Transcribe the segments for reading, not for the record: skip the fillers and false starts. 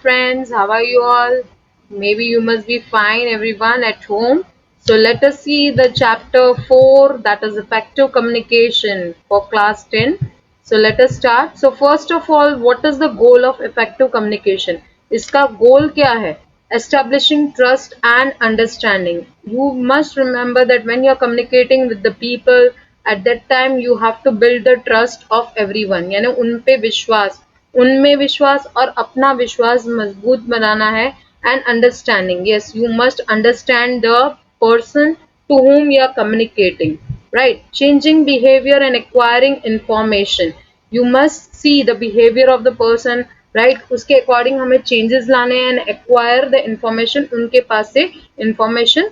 friends, how are you all? Maybe you must be fine, everyone at home. So let us see the chapter 4, that is effective communication for class 10. So let us start. So first of all, what is the goal of effective communication? इसका goal क्या है? Establishing trust and understanding. You must remember that when you are communicating with the people, at that time you have to build the trust of everyone. यानी उन पे विश्वास, उनमें विश्वास और अपना विश्वास मजबूत बनाना है. And understanding, yes, you must understand the person to whom you are communicating, right? Changing behavior and acquiring information, you must see the behavior of the person, right? उसके according हमें changes लाने हैं and acquire the information, उनके पास से information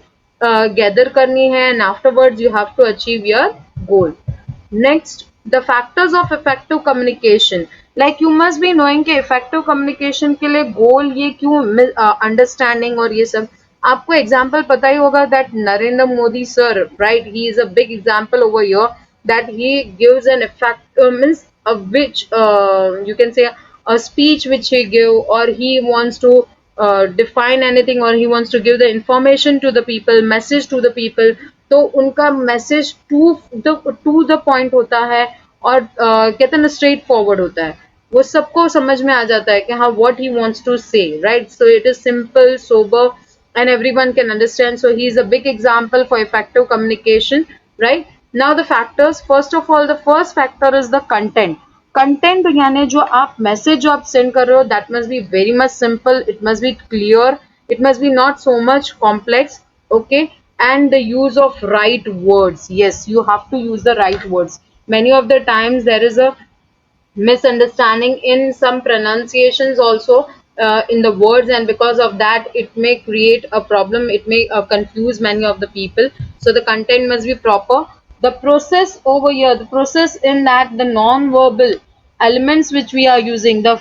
gather करनी है, and afterwards you have to achieve your goal. Next, the factors of effective communication. Like you must be knowing कि effective communication के लिए goal ये क्यों understanding और ये सब. आपको example पता ही होगा that Narendra Modi sir, right? He is a big example over here that he gives an effect means a which you can say a speech which he give, or he wants to define anything, or he wants to give the information to the people, message to the people. तो उनका message to the point होता है और कहते हैं ना straight forward होता है. वो सबको समझ में आ जाता है कि हाँ व्हाट ही वांट्स टू से, right? So it is simple, sober, and everyone can understand. So he is a big example for effective communication, right? Now the factors, first of all, the first factor is the content. Content यानी जो आप message जो आप send कर रहे हो, that must be very much simple, it must be clear, it must be not so much complex, okay? And the use of right words, yes, you have to use the right words. Many of the times there is a misunderstanding in some pronunciations also in the words, and because of that it may create a problem, it may confuse many of the people. So the content must be proper. The process over here, the process in that the non-verbal elements which we are using, the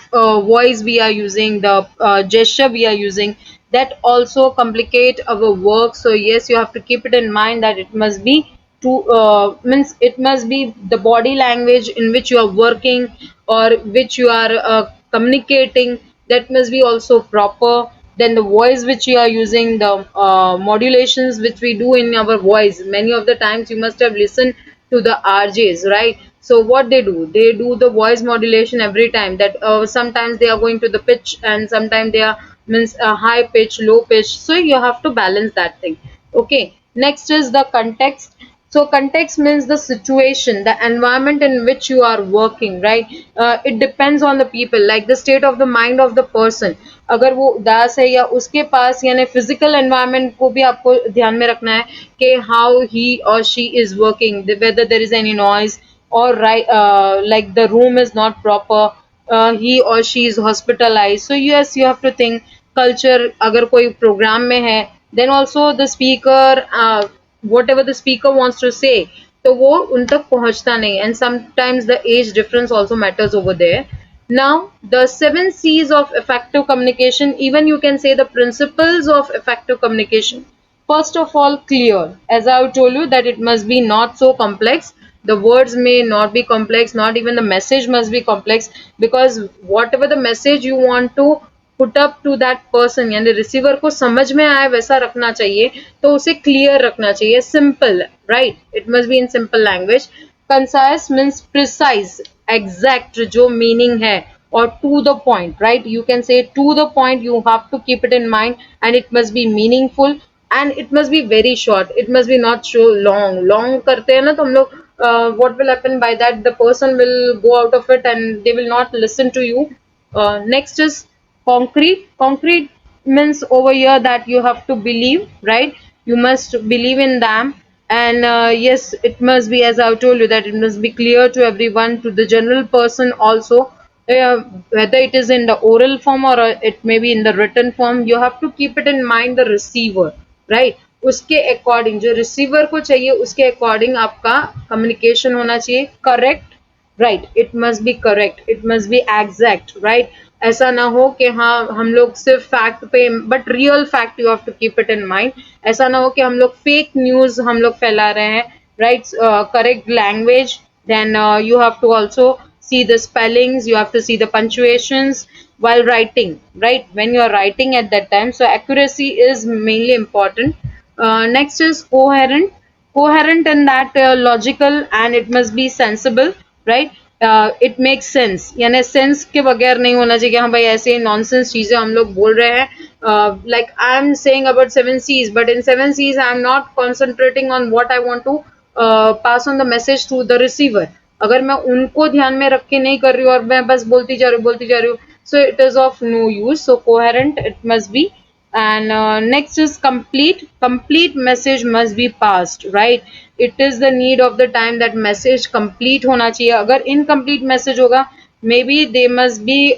voice we are using, the gesture we are using, that also complicate our work. So yes, you have to keep it in mind that it must be to means it must be the body language in which you are working or which you are communicating, that must be also proper. Then the voice which you are using, the modulations which we do in our voice, many of the times you must have listened to the RJs, right? So what they do the voice modulation every time, that sometimes they are going to the pitch and sometimes they are means high pitch, low pitch, so you have to balance that thing. Okay, next is the context. So context means the situation, the environment in which you are working, right? It depends on the people, like the state of the mind of the person. अगर वो उदास है या उसके पास यानी physical environment को भी आपको ध्यान में रखना है कि how he or she is working, whether there is any noise, or right like the room is not proper, he or she is hospitalized. So yes, you have to think culture. अगर कोई program में है, then also the speaker whatever the speaker wants to say, तो वो उन तक पहुंचता नहीं, and sometimes the age difference also matters over there. Now the 7 C's of effective communication, even you can say the principles of effective communication. First of all, clear. As I have told you that it must be not so complex, the words may not be complex, not even the message must be complex, because whatever the message you want to put up to that person, यानी receiver को समझ में आए वैसा रखना चाहिए, तो उसे क्लियर रखना चाहिए, simple, right? It must be in simple language. Concise means precise, exact जो मीनिंग है, और to the point, right? You can say to the point, you have to keep it in mind, and it must be meaningful, and it must be very short, it must be not so long. Long करते हैं ना तो हम लोग what will happen by that, the person will go out of it and they will not listen to you. Next is concrete. Concrete means over here that you have to believe, right? You must believe in them, and yes, it must be, as I've told you, that it must be clear to everyone, to the general person also, whether it is in the oral form or it may be in the written form. You have to keep it in mind the receiver, right? उसके according जो receiver को चाहिए उसके according आपका communication होना चाहिए. Correct, right? It must B correct, it must be exact, right? ऐसा ना हो कि हाँ हम लोग सिर्फ फैक्ट पे, but real fact you have to keep it in mind. ऐसा ना हो कि हम लोग फेक न्यूज हम लोग फैला रहे हैं, right? Correct language. Then you have to also see the spellings, you have to see the punctuations, while writing, right? When you are writing at that time, so accuracy is mainly important. Next is coherent. Coherent in that logical, and it must be sensible, right? It makes sense, यानी sense के बगैर नहीं होना चाहिए कि हाँ भाई ऐसे नॉनसेंस चीजें हम लोग बोल रहे हैं. Like I am saying about seven C's, but in seven C's I am not concentrating on what I want to pass on the message to the receiver. अगर मैं उनको ध्यान में रख के नहीं कर रही हूँ और मैं बस बोलती जा रही हूँ, so it is of no use. So coherent it must be. And next is complete. Complete message must be passed, right? It is the need of the time that message complete hona chahiye. Agar incomplete message hoga, maybe they must be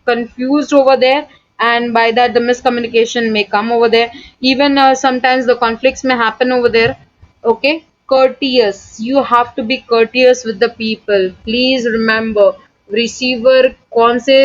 confused over there, and by that the miscommunication may come over there. Even sometimes the conflicts may happen over there. Okay, courteous. You have to be courteous with the people. Please remember, receiver कौन से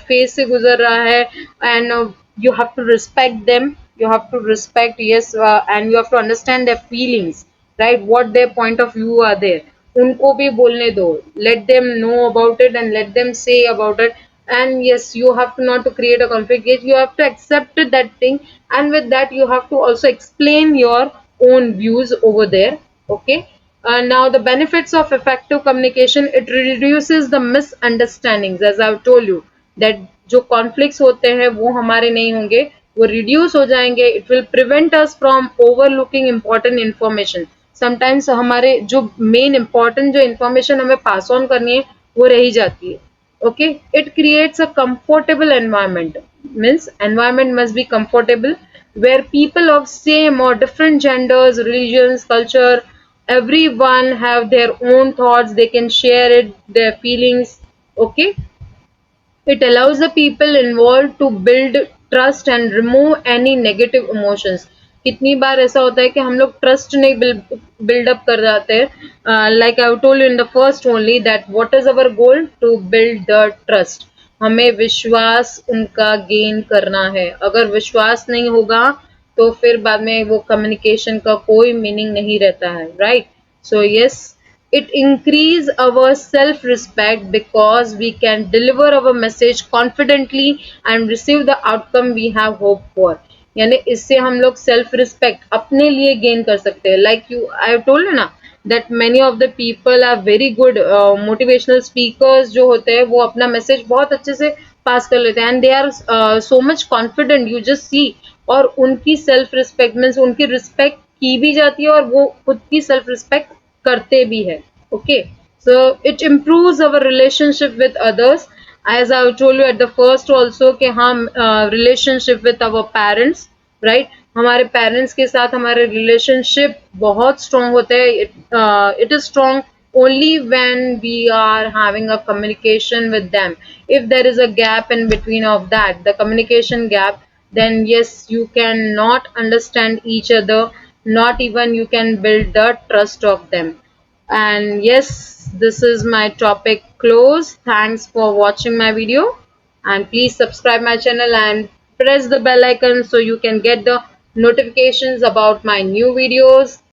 phase से गुजर रहा है, and you have to respect them. You have to respect, yes, and you have to understand their feelings, right? What their point of view are there. उनको भी बोलने दो. Let them know about it and let them say about it. And yes, you have to not to create a conflict. Yes, you have to accept that thing, and with that you have to also explain your own views over there. Okay. Now the benefits of effective communication, it reduces the misunderstandings, as I've told you that जो conflicts होते हैं वो हमारे नहीं होंगे, वो reduce हो जाएंगे. It will prevent us from overlooking important information. Sometimes हमारे जो main important जो information हमें pass on करनी है वो रह ही जाती है. Okay, it creates a comfortable environment. Means environment must be comfortable, where people of same or different genders, religions, culture, everyone have their own thoughts, they can share it, their feelings. Okay, it allows the people involved to build trust and remove any negative emotions. कितनी बार ऐसा होता है कि हम लोग trust नहीं build up कर जाते हैं. Like I told you in the first only that what is our goal, to build the trust. हमें विश्वास उनका गेन करना है. अगर विश्वास नहीं होगा तो फिर बाद में वो कम्युनिकेशन का कोई मीनिंग नहीं रहता है, right? So yes, it increase our self respect because we can deliver our message confidently and receive the outcome we have hoped for. यानी इससे हम लोग सेल्फ रिस्पेक्ट अपने लिए गेन कर सकते हैं. Like you I have told you ना that many of the people are very good motivational speakers जो होते हैं वो अपना मैसेज बहुत अच्छे से पास कर लेते हैं, and they are so much confident. You just see, और उनकी सेल्फ रिस्पेक्ट मीन्स उनकी रिस्पेक्ट की भी जाती है और वो खुद की सेल्फ रिस्पेक्ट करते भी है. Okay, so it improves our relationship with others, as I told you at the first also कि हम relationship with our parents, right? हमारे parents के साथ हमारे relationship बहुत strong होते हैं. It is strong only when we are having a communication with them. If there is a gap in between of that, the communication gap, then yes, you cannot understand each other, not even you can build the trust of them. And yes, this is my topic close. Thanks for watching my video, and please subscribe my channel and press the bell icon so you can get the notifications about my new videos.